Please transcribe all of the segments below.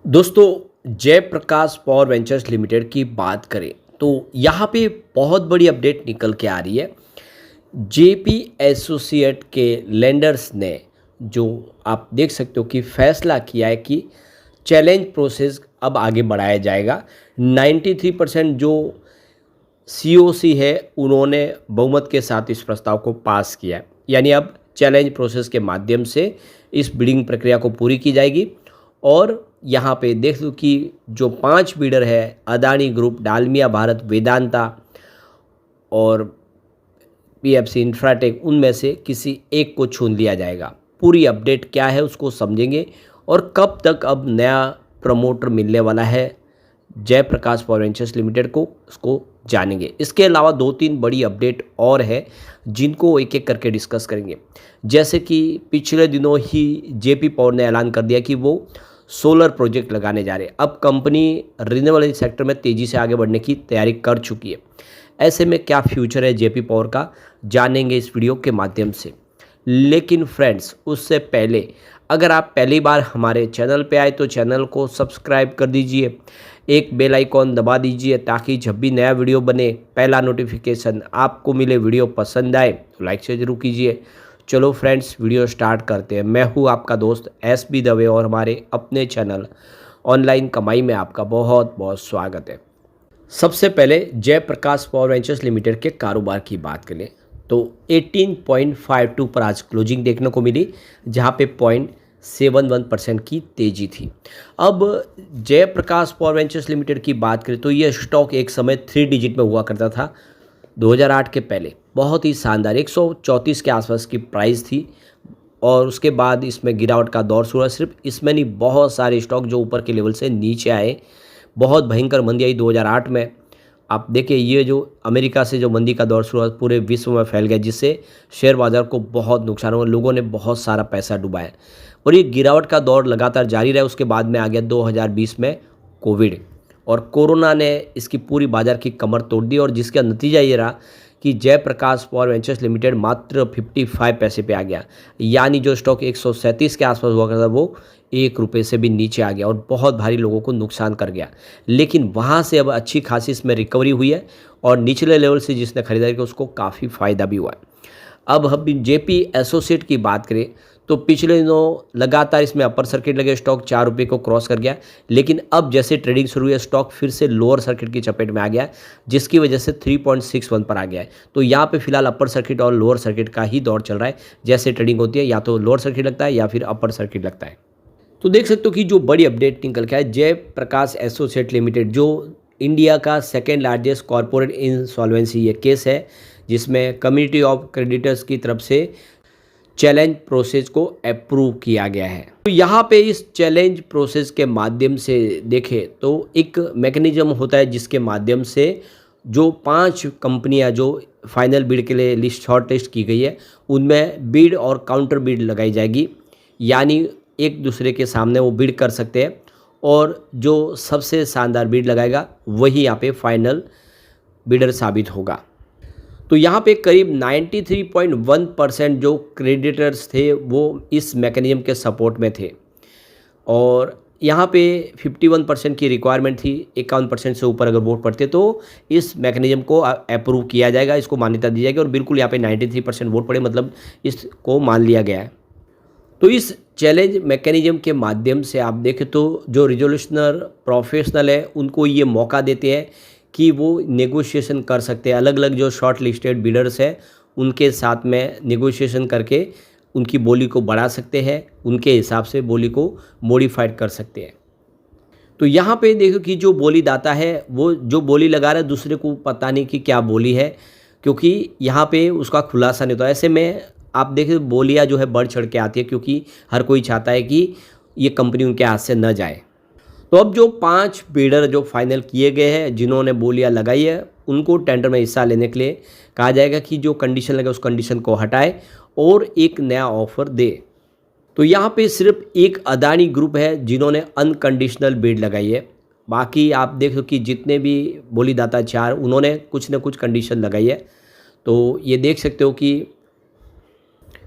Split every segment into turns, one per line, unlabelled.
दोस्तों Jayaprakash power ventures limited की बात करें तो यहाँ पे बहुत बड़ी अपडेट निकल के आ रही है। जेपी एसोसिएट के लेंडर्स ने जो आप देख सकते हो कि फैसला किया है कि चैलेंज प्रोसेस अब आगे बढ़ाया जाएगा। 93% जो सीओसी है उन्होंने बहुमत के साथ इस प्रस्ताव को पास किया है। यानी अब चैलेंज प्रोसेस के माध्यम से इस बिडिंग प्रक्रिया को पूरी की जाएगी। और यहाँ पे देख लो कि जो 5 बिडर है अदानी ग्रुप, डालमिया भारत, वेदांता और पीएफसी इंफ्राटेक, उनमें से किसी एक को चुन लिया जाएगा। पूरी अपडेट क्या है उसको समझेंगे और कब तक अब नया प्रमोटर मिलने वाला है जयप्रकाश पावर वेंचर्स लिमिटेड को, उसको जानेंगे। इसके अलावा 2-3 बड़ी अपडेट और है जिनको एक एक करके डिस्कस करेंगे। जैसे कि पिछले दिनों ही जेपी पावर ने ऐलान कर दिया कि वो सोलर प्रोजेक्ट लगाने जा रहे हैं। अब कंपनी रिन्यूएबल सेक्टर में तेज़ी से आगे बढ़ने की तैयारी कर चुकी है। ऐसे में क्या फ्यूचर है जेपी पावर का, जानेंगे इस वीडियो के माध्यम से। लेकिन फ्रेंड्स उससे पहले अगर आप पहली बार हमारे चैनल पे आए तो चैनल को सब्सक्राइब कर दीजिए, एक बेल आइकॉन दबा दीजिए ताकि जब भी नया वीडियो बने पहला नोटिफिकेशन आपको मिले। वीडियो पसंद आए तो लाइक से ज़रूर कीजिए। चलो फ्रेंड्स वीडियो स्टार्ट करते हैं। मैं हूँ आपका दोस्त एस बी दवे और हमारे अपने चैनल ऑनलाइन कमाई में आपका बहुत बहुत स्वागत है। सबसे पहले जयप्रकाश पावर वेंचर्स लिमिटेड के कारोबार की बात करें तो 18.52 पर आज क्लोजिंग देखने को मिली, जहां पे 0.71% की तेजी थी। अब जयप्रकाश पावर वेंचर्स लिमिटेड की बात करें तो यह स्टॉक एक समय 3 डिजिट में हुआ करता था 2008 के पहले। बहुत ही शानदार 134 के आसपास की प्राइस थी और उसके बाद इसमें गिरावट का दौर शुरू हुआ। सिर्फ इसमें नहीं, बहुत सारे स्टॉक जो ऊपर के लेवल से नीचे आए। बहुत भयंकर मंदी आई 2008 में। आप देखिए ये जो अमेरिका से जो मंदी का दौर शुरू हुआ पूरे विश्व में फैल गया, जिससे शेयर बाजार को बहुत नुकसान हुआ। लोगों ने बहुत सारा पैसा डुबाया और ये गिरावट का दौर लगातार जारी रहा। उसके बाद में आ गया 2020 में कोविड और कोरोना ने इसकी पूरी बाजार की कमर तोड़ दी और जिसका नतीजा ये रहा कि जयप्रकाश पावर वेंचर्स लिमिटेड मात्र 55 पैसे पे आ गया। यानी जो स्टॉक 137 के आसपास हुआ करता था वो 1 रुपये से भी नीचे आ गया और बहुत भारी लोगों को नुकसान कर गया। लेकिन वहाँ से अब अच्छी खासी इसमें रिकवरी हुई है और निचले लेवल से जिसने खरीदारी की उसको काफ़ी फ़ायदा भी हुआ है। अब हम जेपी एसोसिएट की बात करें तो पिछले दिनों लगातार इसमें अपर सर्किट लगे, स्टॉक 4 रुपये को क्रॉस कर गया। लेकिन अब जैसे ट्रेडिंग शुरू हुई है स्टॉक फिर से लोअर सर्किट की चपेट में आ गया, जिसकी वजह से 3.61 पर आ गया है। तो यहाँ पे फिलहाल अपर सर्किट और लोअर सर्किट का ही दौर चल रहा है। जैसे ट्रेडिंग होती है या तो लोअर सर्किट लगता है या फिर अपर सर्किट लगता है। तो देख सकते हो कि जो बड़ी अपडेट निकल के आया, जयप्रकाश एसोसिएट लिमिटेड जो इंडिया का सेकेंड लार्जेस्ट कॉरपोरेट इंसॉल्वेंसी ये केस है, जिसमें कम्युनिटी ऑफ क्रेडिटर्स की तरफ से चैलेंज प्रोसेस को अप्रूव किया गया है। तो यहाँ पे इस चैलेंज प्रोसेस के माध्यम से देखें तो एक मैकेनिज्म होता है जिसके माध्यम से जो 5 कंपनियाँ जो फाइनल बिड के लिए शॉर्ट लिस्ट की गई है उनमें बिड और काउंटर बिड लगाई जाएगी। यानी एक दूसरे के सामने वो बिड कर सकते हैं और जो सबसे शानदार बिड लगाएगा वही यहाँ पे फाइनल बिडर साबित होगा। तो यहाँ पे करीब 93.1% जो क्रेडिटर्स थे वो इस मैकेनिज्म के सपोर्ट में थे और यहाँ पे 51% की रिक्वायरमेंट थी। 51% से ऊपर अगर वोट पड़ते तो इस मैकेनिज्म को अप्रूव किया जाएगा, इसको मान्यता दी जाएगी। और बिल्कुल यहाँ पे 93% वोट पड़े मतलब इसको मान लिया गया है। तो इस चैलेंज मैकेनिज्म के माध्यम से आप देखें तो जो रिजोल्यूशनर प्रोफेशनल है उनको ये मौका देते हैं कि वो नेगोशिएशन कर सकते हैं। अलग अलग जो शॉर्ट लिस्टेड बिडर्स हैं उनके साथ में नेगोशिएशन करके उनकी बोली को बढ़ा सकते हैं, उनके हिसाब से बोली को मॉडिफाइड कर सकते हैं। तो यहाँ पे देखो कि जो बोली दाता है वो जो बोली लगा रहा है दूसरे को पता नहीं कि क्या बोली है, क्योंकि यहाँ पे उसका खुलासा नहीं होता। ऐसे में आप देखें बोलियाँ जो है बढ़ चढ़ के आती है, क्योंकि हर कोई चाहता है कि ये कंपनी उनके हाथ से न जाए। तो अब जो 5 बिडर जो फाइनल किए गए हैं जिन्होंने बोलियां लगाई है उनको टेंडर में हिस्सा लेने के लिए कहा जाएगा कि जो कंडीशन लगे उस कंडीशन को हटाए और एक नया ऑफर दे। तो यहाँ पे सिर्फ एक अदानी ग्रुप है जिन्होंने अनकंडीशनल बिड लगाई है। बाकी आप देख लो कि जितने भी बोलीदाता 4 उन्होंने कुछ न कुछ कंडीशन लगाई है। तो ये देख सकते हो कि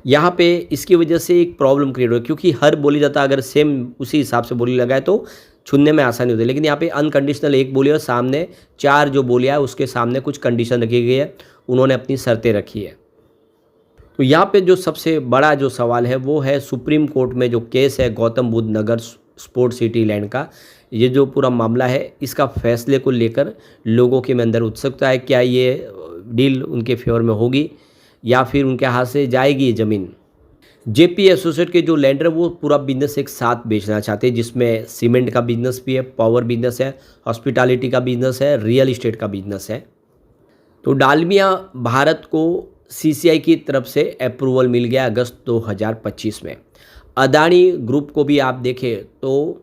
यहाँ पे इसकी वजह से एक प्रॉब्लम क्रिएट हो, क्योंकि हर बोलीदाता अगर सेम उसी हिसाब से बोली लगाए तो छूने में आसानी होती है। लेकिन यहाँ पे अनकंडीशनल एक बोली और सामने 4 जो बोलियाँ है उसके सामने कुछ कंडीशन रखी गई है, उन्होंने अपनी शर्तें रखी है। तो यहाँ पे जो सबसे बड़ा जो सवाल है वो है सुप्रीम कोर्ट में जो केस है गौतम बुद्ध नगर स्पोर्ट सिटी लैंड का, ये जो पूरा मामला है इसका फैसले को लेकर लोगों के में अंदर उत्सुकता है। क्या ये डील उनके फेवर में होगी या फिर उनके हाथ से जाएगी ये ज़मीन। जेपी एसोसिएट के जो लैंडर वो पूरा बिजनेस एक साथ बेचना चाहते हैं, जिसमें सीमेंट का बिजनेस भी है, पावर बिजनेस है, हॉस्पिटैलिटी का बिजनेस है, रियल इस्टेट का बिजनेस है। तो डालमिया भारत को सीसीआई की तरफ से अप्रूवल मिल गया अगस्त 2025 में। अदानी ग्रुप को भी आप देखें तो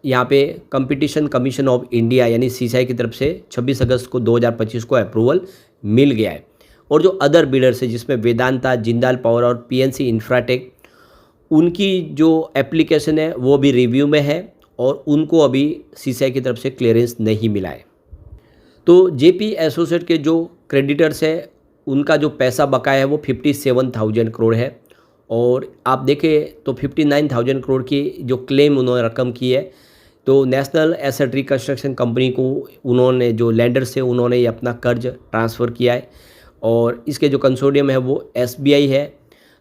यहाँ पे कंपटीशन कमीशन ऑफ इंडिया यानी सीसीआई की तरफ से 26 अगस्त को 2025 को अप्रूवल मिल गया है। और जो अदर बिडर्स है जिसमें वेदांता, जिंदाल पावर और पीएनसी इंफ्राटेक, उनकी जो एप्लीकेशन है वो भी रिव्यू में है और उनको अभी सीसीआई की तरफ से क्लियरेंस नहीं मिला है। तो जेपी एसोसिएट के जो क्रेडिटर्स है उनका जो पैसा बकाया है वो 57,000 करोड़ है और आप देखें तो 59,000 करोड़ की जो क्लेम उन्होंने रकम की है। तो नेशनल एसेट रिकंस्ट्रक्शन कंपनी को उन्होंने जो लैंडर से उन्होंने ये अपना कर्ज ट्रांसफ़र किया है और इसके जो कंसोर्टियम है वो एसबीआई है।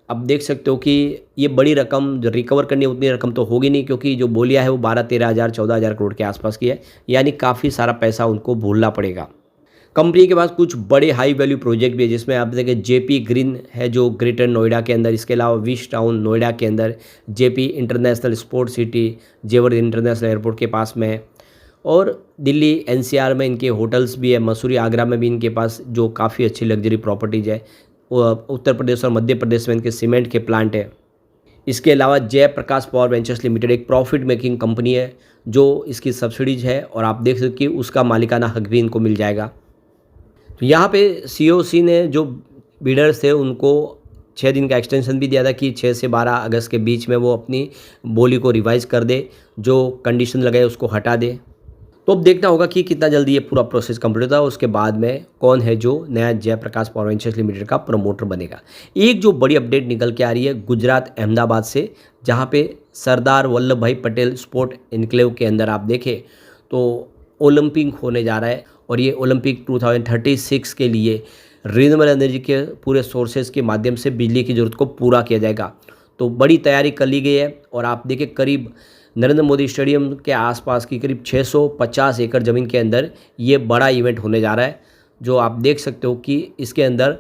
अब देख सकते हो कि ये बड़ी रकम जो रिकवर करनी है उतनी रकम तो होगी नहीं, क्योंकि जो बोलियां है वो 12-13 हज़ार 14 हज़ार करोड़ के आसपास की है, यानी काफ़ी सारा पैसा उनको भूलना पड़ेगा। कंपनी के पास कुछ बड़े हाई वैल्यू प्रोजेक्ट भी है, जिसमें आप देखें जेपी ग्रीन है जो ग्रेटर नोएडा के अंदर, इसके अलावा विश टाउन नोएडा के अंदर, जेपी इंटरनेशनल स्पोर्ट सिटी जेवर इंटरनेशनल एयरपोर्ट के पास में है और दिल्ली एनसीआर में इनके होटल्स भी है, मसूरी आगरा में भी इनके पास जो काफ़ी अच्छी लग्जरी प्रॉपर्टीज़ है, उत्तर प्रदेश और मध्य प्रदेश में इनके सीमेंट के प्लांट है। इसके अलावा जयप्रकाश पावर वेंचर्स लिमिटेड एक प्रॉफिट मेकिंग कंपनी है जो इसकी सब्सिडीज है और आप देख सकते कि उसका मालिकाना हक भी इनको मिल जाएगा। तो यहाँ पे सीओसी ने जो बिडर्स थे उनको 6 दिन का एक्सटेंशन भी दिया था कि 6 से 12 अगस्त के बीच में वो अपनी बोली को रिवाइज़ कर दे, जो कंडीशन लगाए उसको हटा दे। तो अब देखना होगा कि कितना जल्दी ये पूरा प्रोसेस कंप्लीट होता है, उसके बाद में कौन है जो नया जयप्रकाश पावर वेंचर्स लिमिटेड का प्रमोटर बनेगा। एक जो बड़ी अपडेट निकल के आ रही है गुजरात अहमदाबाद से, जहाँ पे सरदार वल्लभ भाई पटेल स्पोर्ट इनक्लेव के अंदर आप देखें तो ओलंपिक होने जा रहा है और ये ओलंपिक 2036 के लिए रिन्यूएबल एनर्जी के पूरे सोर्सेज के माध्यम से बिजली की ज़रूरत को पूरा किया जाएगा। तो बड़ी तैयारी कर ली गई है और आप देखें करीब नरेंद्र मोदी स्टेडियम के आसपास की करीब 650 एकड़ ज़मीन के अंदर ये बड़ा इवेंट होने जा रहा है, जो आप देख सकते हो कि इसके अंदर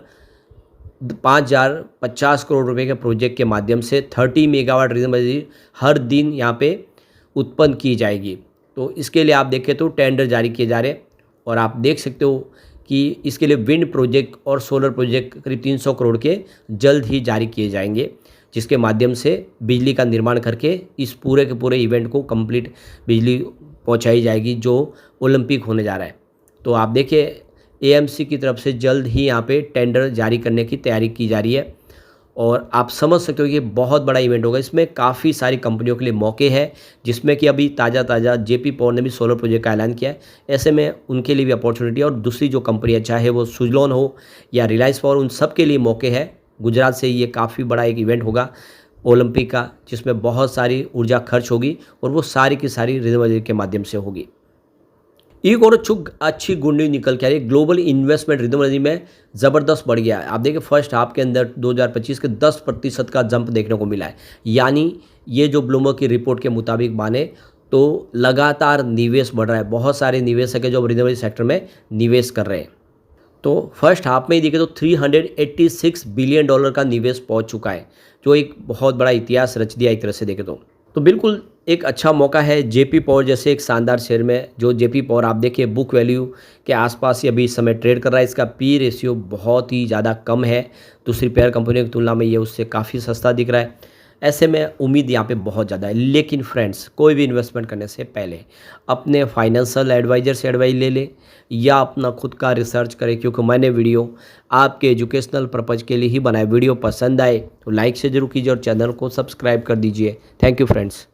5,050 करोड़ रुपए के प्रोजेक्ट के माध्यम से 30 मेगावाट रिन्यूएबल एनर्जी हर दिन यहाँ पे उत्पन्न की जाएगी। तो इसके लिए आप देखें तो टेंडर जारी किए जा रहे हैं और आप देख सकते हो कि इसके लिए विंड प्रोजेक्ट और सोलर प्रोजेक्ट करीब 300 करोड़ के जल्द ही जारी किए जाएंगे, जिसके माध्यम से बिजली का निर्माण करके इस पूरे के पूरे इवेंट को कंप्लीट बिजली पहुंचाई जाएगी जो ओलंपिक होने जा रहा है। तो आप देखिए एएमसी की तरफ से जल्द ही यहाँ पे टेंडर जारी करने की तैयारी की जा रही है और आप समझ सकते हो कि बहुत बड़ा इवेंट होगा। इसमें काफ़ी सारी कंपनियों के लिए मौके हैं, जिसमें कि अभी ताज़ा जेपी पावर ने भी सोलर प्रोजेक्ट का ऐलान किया है। ऐसे में उनके लिए भी अपॉर्चुनिटी है और दूसरी जो कंपनियाँ चाहे वो सुजलॉन हो या रिलायंस पावर, उन सब के लिए मौके हैं। गुजरात से ये काफ़ी बड़ा एक इवेंट होगा ओलंपिक का, जिसमें बहुत सारी ऊर्जा खर्च होगी और वो सारी की सारी रिन्यूएबल एनर्जी के माध्यम से होगी। एक और अच्छी गुड न्यूज़ निकल के आ रही है, ग्लोबल इन्वेस्टमेंट रिन्यूएबल एनर्जी में ज़बरदस्त बढ़ गया है। आप देखिए फर्स्ट हाफ के अंदर 2025 के 10% का जंप देखने को मिला है, यानी ये जो ब्लूमबर्ग की रिपोर्ट के मुताबिक माने तो लगातार निवेश बढ़ रहा है। बहुत सारे निवेशक है जो रिन्यूएबल सेक्टर में निवेश कर रहे हैं। तो फर्स्ट हाफ में ही देखें तो $386 बिलियन का निवेश पहुंच चुका है, जो एक बहुत बड़ा इतिहास रच दिया एक तरह से देखें तो बिल्कुल एक अच्छा मौका है जेपी पावर जैसे एक शानदार शेयर में। जो जेपी पावर आप देखिए बुक वैल्यू के आसपास ही अभी इस समय ट्रेड कर रहा है। इसका पी रेशियो बहुत ही ज़्यादा कम है, दूसरी पेयर कंपनियों की तुलना में ये उससे काफ़ी सस्ता दिख रहा है। ऐसे में उम्मीद यहाँ पे बहुत ज़्यादा है। लेकिन फ्रेंड्स, कोई भी इन्वेस्टमेंट करने से पहले अपने फाइनेंशियल एडवाइज़र से एडवाइस ले लें या अपना खुद का रिसर्च करें, क्योंकि मैंने वीडियो आपके एजुकेशनल पर्पज़ के लिए ही बनाया। वीडियो पसंद आए तो लाइक से जरूर कीजिए और चैनल को सब्सक्राइब कर दीजिए। Thank you friends.